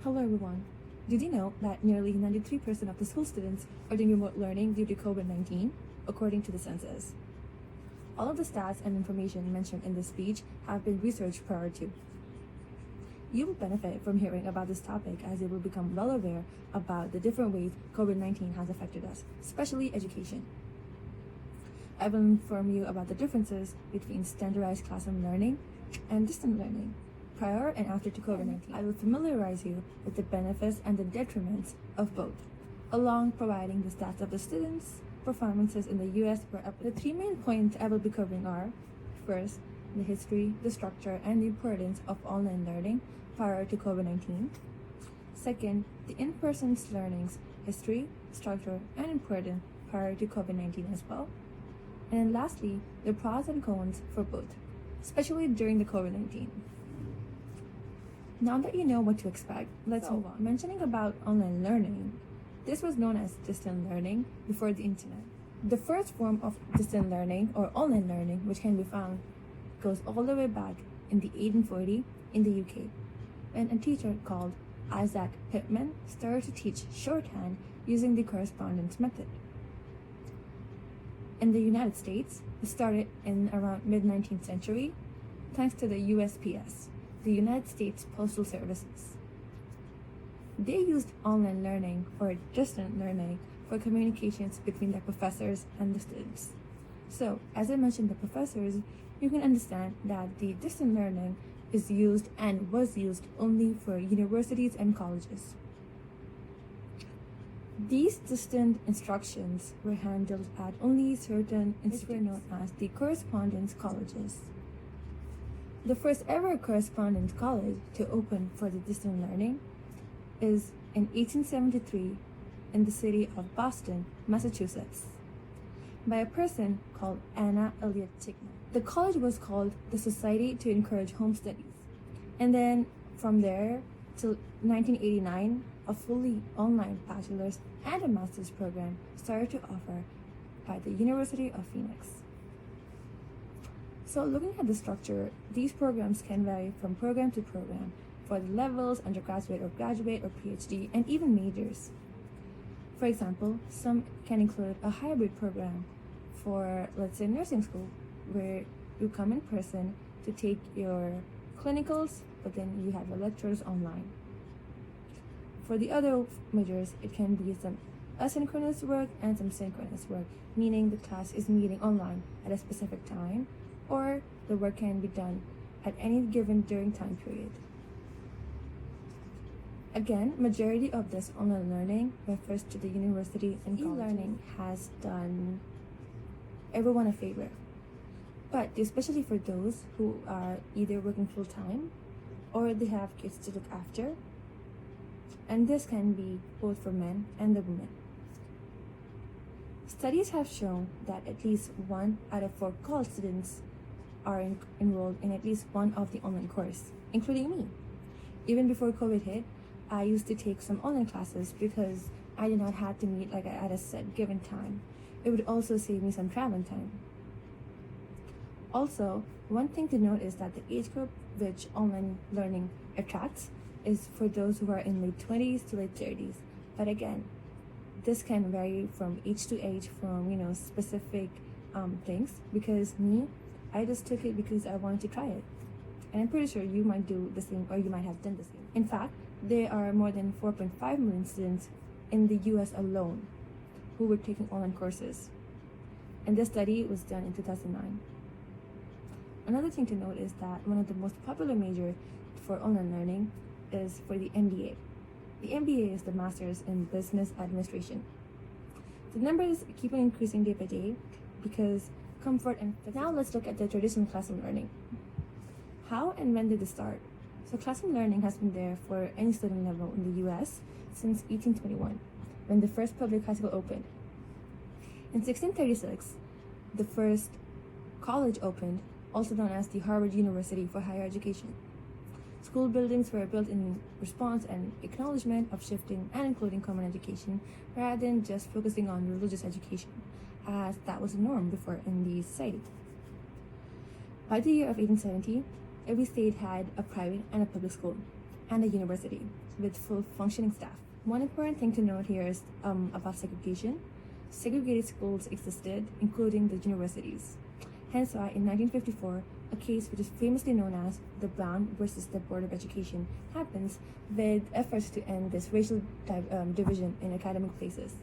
Hello everyone. Did you know that nearly 93% of the school students are doing remote learning due to COVID-19, according to the census? All of the stats and information mentioned in this speech have been researched prior to. You will benefit from hearing about this topic as you will become well aware about the different ways COVID-19 has affected us, especially education. I will inform you about the differences between standardized classroom learning and distant learning prior and after to COVID-19. I will familiarize you with the benefits and the detriments of both, along providing the stats of the students' performances in the US were up. The three main points I will be covering are, first, the history, the structure, and the importance of online learning prior to COVID-19. Second, the in-person learning's history, structure, and importance prior to COVID-19 as well. And then lastly, the pros and cons for both, especially during the COVID-19. Now that you know what to expect, let's move on. Mentioning about online learning, this was known as distant learning before the internet. The first form of distant learning or online learning which can be found goes all the way back in the 1840 in the UK, when a teacher called Isaac Pitman started to teach shorthand using the correspondence method. In the United States, it started in around mid-19th century thanks to the USPS, the United States Postal Services. They used online learning or distant learning for communications between their professors and the students. So, as I mentioned the professors, you can understand that the distant learning is used and was used only for universities and colleges. These distant instructions were handled at only certain institutes, were known as the correspondence colleges. The first ever correspondence college to open for the distant learning is in 1873 in the city of Boston, Massachusetts, by a person called Anna Elliott Tickman. The college was called the Society to Encourage Home Studies, and then from there till 1989, a fully online bachelor's and a master's program started to offer by the University of Phoenix. So looking at the structure, these programs can vary from program to program for the levels, undergraduate or graduate or PhD, and even majors. For example, some can include a hybrid program for, let's say, nursing school, where you come in person to take your clinicals, but then you have your lectures online. For the other majors, it can be some asynchronous work and some synchronous work, meaning the class is meeting online at a specific time, or the work can be done at any given during time period. Again, majority of this online learning refers to the university and e-learning has done everyone a favor, but especially for those who are either working full-time or they have kids to look after, and this can be both for men and the women. Studies have shown that at least 1 out of 4 college students are enrolled in at least one of the online course, including me. Even before COVID hit, I used to take some online classes because I did not have to meet at a set given time. It would also save me some travel time. Also, one thing to note is that the age group which online learning attracts is for those who are in late 20s to late 30s. But again, this can vary from age to age from specific things, because I just took it because I wanted to try it. And I'm pretty sure you might do the same, or you might have done the same. In fact, there are more than 4.5 million students in the US alone who were taking online courses. And this study was done in 2009. Another thing to note is that one of the most popular majors for online learning is for the MBA. The MBA is the Master's in Business Administration. The numbers keep on increasing day by day because comfort and flexibility. Now let's look at the traditional classroom learning. How and when did it start? So classroom learning has been there for any student level in the US since 1821, when the first public high school opened. In 1636, the first college opened, also known as the Harvard University for Higher Education. School buildings were built in response and acknowledgement of shifting and including common education, rather than just focusing on religious education, as that was the norm before in the society. By the year of 1870, every state had a private and a public school, and a university with full functioning staff. One important thing to note here is about segregation. Segregated schools existed, including the universities. Hence why in 1954, a case which is famously known as the Brown versus the Board of Education happens with efforts to end this racial division in academic places.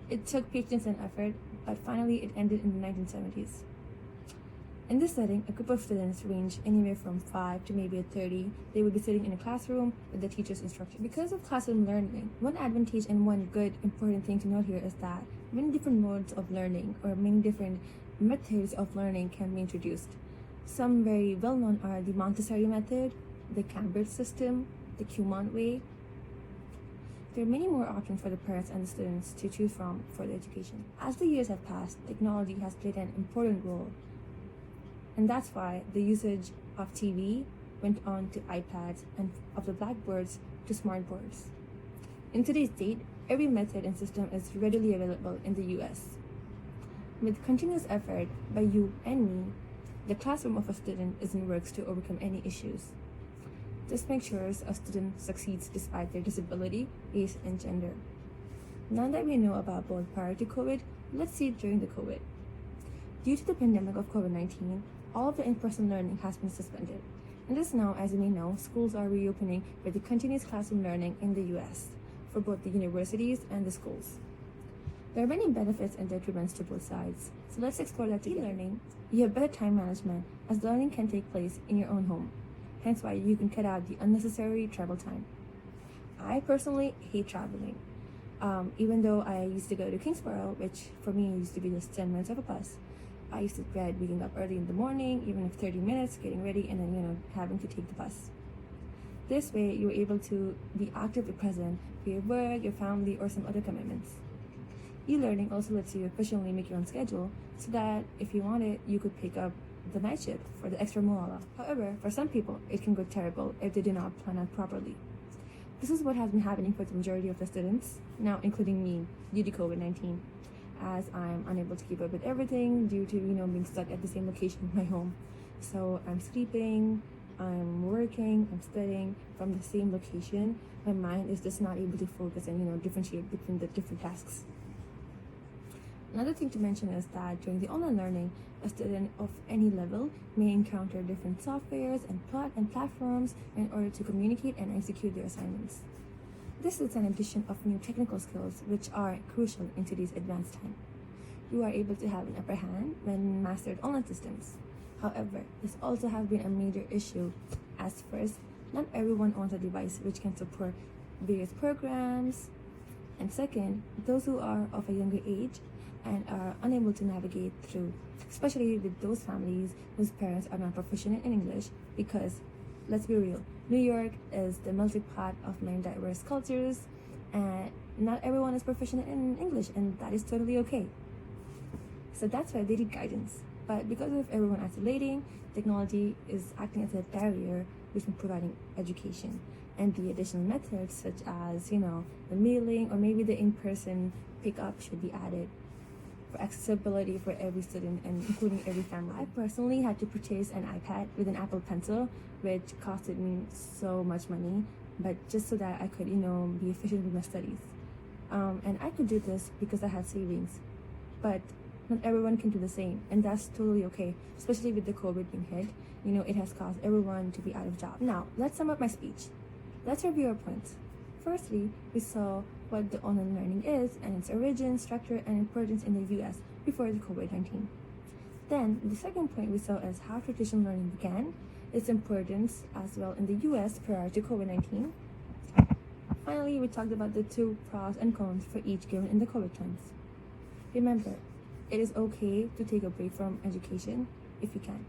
It took patience and effort, but finally it ended in the 1970s. In this setting, a group of students ranged anywhere from 5 to maybe 30. They would be sitting in a classroom with the teacher's instruction. Because of classroom learning, one advantage and one good important thing to note here is that many different modes of learning or many different methods of learning can be introduced. Some very well known are the Montessori method, the Cambridge system, the Kumon way. There are many more options for the parents and the students to choose from for their education. As the years have passed, technology has played an important role. And that's why the usage of TV went on to iPads and of the blackboards to smartboards. In today's date, every method and system is readily available in the US. With continuous effort by you and me, the classroom of a student is in works to overcome any issues. This makes sure a student succeeds despite their disability, age, and gender. Now that we know about both prior to COVID, let's see it during the COVID. Due to the pandemic of COVID-19, all of the in-person learning has been suspended. And just now, as you may know, schools are reopening with the continuous classroom learning in the US for both the universities and the schools. There are many benefits and detriments to both sides, so let's explore that together. E-learning, you have better time management as learning can take place in your own home, hence why you can cut out the unnecessary travel time. I personally hate traveling. Even though I used to go to Kingsborough, which for me used to be just 10 minutes of a bus, I used to dread waking up early in the morning, even if 30 minutes, getting ready, and then, having to take the bus. This way, you're able to be actively present for your work, your family, or some other commitments. E-learning also lets you efficiently make your own schedule so that if you want it, you could pick up the night shift for the extra moolah. However, for some people, it can go terrible if they do not plan out properly. This is what has been happening for the majority of the students, now including me, due to COVID-19. As I'm unable to keep up with everything due to being stuck at the same location in my home. So I'm sleeping, I'm working, I'm studying from the same location. My mind is just not able to focus and differentiate between the different tasks. Another thing to mention is that during the online learning, a student of any level may encounter different softwares and platforms in order to communicate and execute their assignments. This is an addition of new technical skills which are crucial in today's advanced time. You are able to have an upper hand when mastered online systems. However, this also has been a major issue as first, not everyone owns a device which can support various programs, and second, those who are of a younger age and are unable to navigate through, especially with those families whose parents are not proficient in English because, let's be real, New York is the melting pot of many diverse cultures, and not everyone is proficient in English, and that is totally okay. So that's why they need guidance. But because of everyone isolating, technology is acting as a barrier between providing education. And the additional methods such as, the mailing or maybe the in-person pickup should be added for accessibility for every student and including every family. I personally had to purchase an iPad with an Apple Pencil, which costed me so much money, but just so that I could, be efficient with my studies. And I could do this because I had savings, but not everyone can do the same, and that's totally okay, especially with the COVID being hit. It has caused everyone to be out of job. Now, let's sum up my speech. Let's review our points. Firstly, we saw what the online learning is and its origin, structure, and importance in the US before the COVID-19. Then, the second point we saw is how traditional learning began, its importance as well in the US prior to COVID-19. Finally, we talked about the two pros and cons for each given in the COVID times. Remember, it is okay to take a break from education if you can.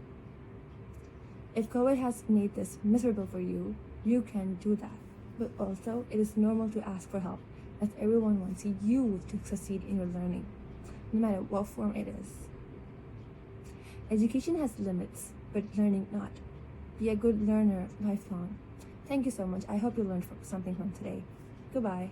If COVID has made this miserable for you, you can do that. But also, it is normal to ask for help, as everyone wants you to succeed in your learning, no matter what form it is. Education has limits, but learning not. Be a good learner lifelong. Thank you so much. I hope you learned something from today. Goodbye.